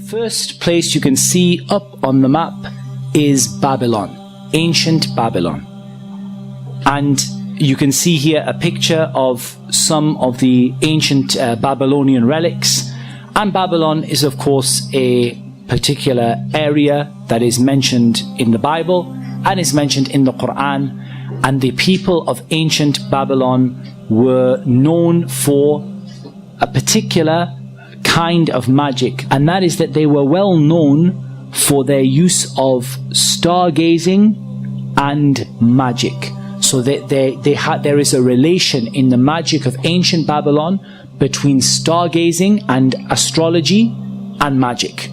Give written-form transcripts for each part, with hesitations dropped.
first place you can see up on the map is Babylon, ancient Babylon. And you can see here a picture of some of the ancient Babylonian relics. And Babylon is of course a particular area that is mentioned in the Bible and is mentioned in the Quran. And the people of ancient Babylon were known for a particular kind of magic, and that is that they were well known for their use of stargazing and magic. So there is a relation in the magic of ancient Babylon between stargazing and astrology and magic.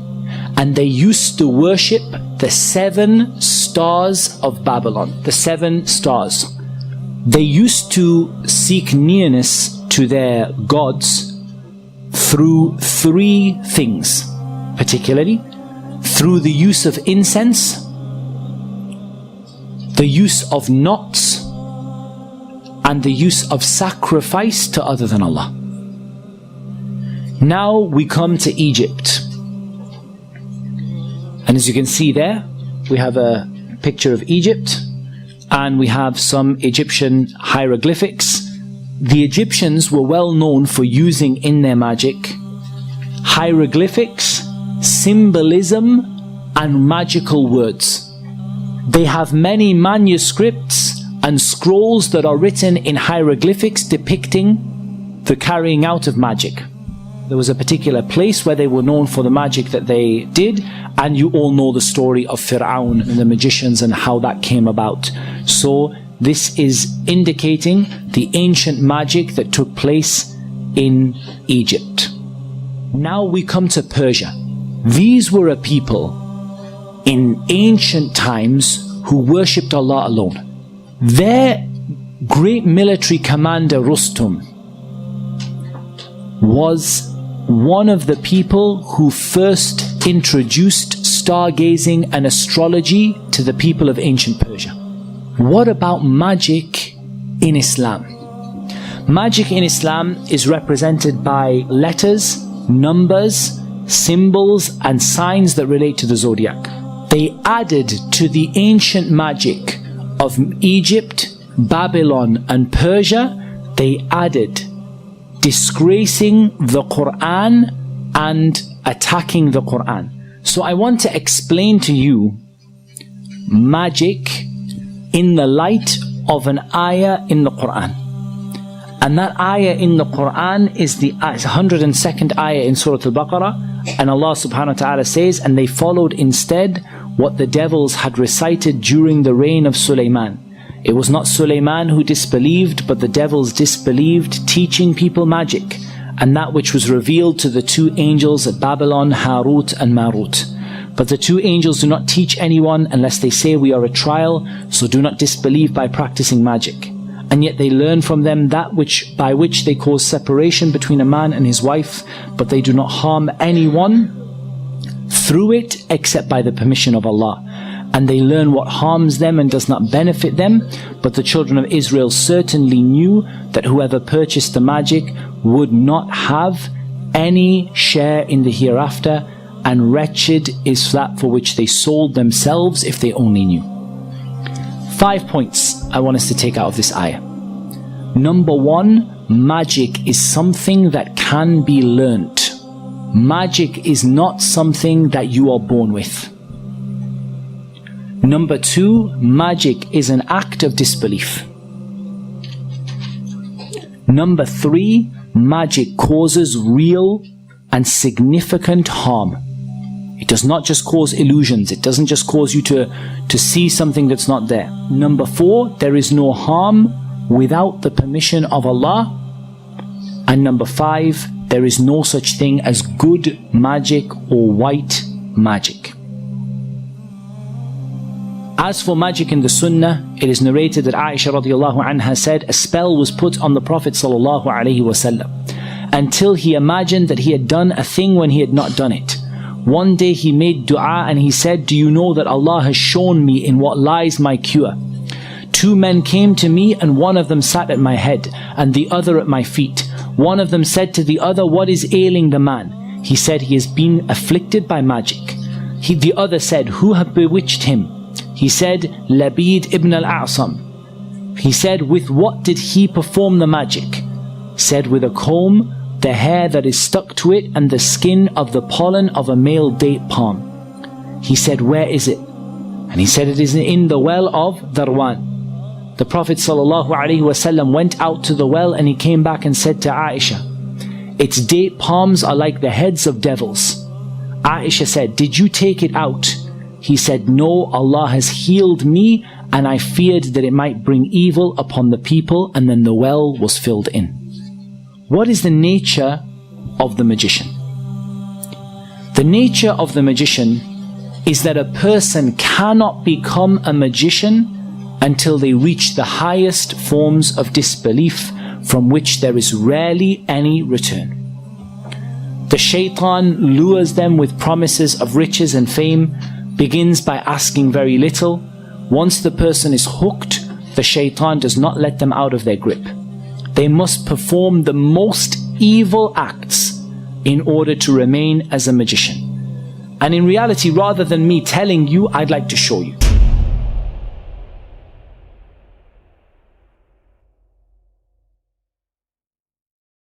And they used to worship the 7 stars of Babylon, the 7 stars. They used to seek nearness to their gods through 3 things, particularly through the use of incense, the use of knots, and the use of sacrifice to other than Allah. Now we come to Egypt. And as you can see there, we have a picture of Egypt, and we have some Egyptian hieroglyphics. The Egyptians were well known for using in their magic hieroglyphics, symbolism, and magical words. They have many manuscripts and scrolls that are written in hieroglyphics depicting the carrying out of magic. There was a particular place where they were known for the magic that they did, and you all know the story of Fir'aun and the magicians and how that came about. So this is indicating the ancient magic that took place in Egypt. Now we come to Persia. These were a people in ancient times who worshipped Allah alone. Their great military commander Rustum was one of the people who first introduced stargazing and astrology to the people of ancient Persia. What about magic in Islam? Magic in Islam is represented by letters, numbers, symbols, and signs that relate to the zodiac. They added to the ancient magic of Egypt, Babylon, and Persia, they added disgracing the Quran and attacking the Quran. So I want to explain to you magic in the light of an ayah in the Quran. And that ayah in the Quran is the 102nd ayah in Surah Al-Baqarah. And Allah subhanahu wa ta'ala says, and they followed instead what the devils had recited during the reign of Sulaiman. It was not Sulaiman who disbelieved, but the devils disbelieved, teaching people magic, and that which was revealed to the 2 angels at Babylon, Harut and Marut. But the 2 angels do not teach anyone unless they say we are a trial, so do not disbelieve by practicing magic. And yet they learn from them that by which they cause separation between a man and his wife, but they do not harm anyone through it except by the permission of Allah. And they learn what harms them and does not benefit them. But the children of Israel certainly knew that whoever purchased the magic would not have any share in the hereafter, and wretched is that for which they sold themselves if they only knew. 5 points I want us to take out of this ayah. Number 1, magic is something that can be learnt. Magic is not something that you are born with. Number 2, magic is an act of disbelief. Number 3, magic causes real and significant harm. It does not just cause illusions. It doesn't just cause you to see something that's not there. Number 4, there is no harm without the permission of Allah. And number 5, there is no such thing as good magic or white magic. As for magic in the Sunnah, it is narrated that Aisha radiallahu anha said, a spell was put on the Prophet sallallahu alaihi wasallam until he imagined that he had done a thing when he had not done it. One day he made dua and he said, do you know that Allah has shown me in what lies my cure? 2 men came to me, and one of them sat at my head and the other at my feet. One of them said to the other, what is ailing the man? He said, he has been afflicted by magic. The other said, who have bewitched him? He said, Labid ibn al-A'sam. He said, with what did he perform the magic? Said, with a comb, the hair that is stuck to it, and the skin of the pollen of a male date palm. He said, where is it? And he said, it is in the well of Darwan. The Prophet ﷺ went out to the well and he came back and said to Aisha, its date palms are like the heads of devils. Aisha said, did you take it out? He said, no, Allah has healed me and I feared that it might bring evil upon the people. And then the well was filled in. What is the nature of the magician? The nature of the magician is that a person cannot become a magician until they reach the highest forms of disbelief from which there is rarely any return. The shaitan lures them with promises of riches and fame, begins by asking very little. Once the person is hooked, the shaitan does not let them out of their grip. They must perform the most evil acts in order to remain as a magician. And in reality, rather than me telling you, I'd like to show you.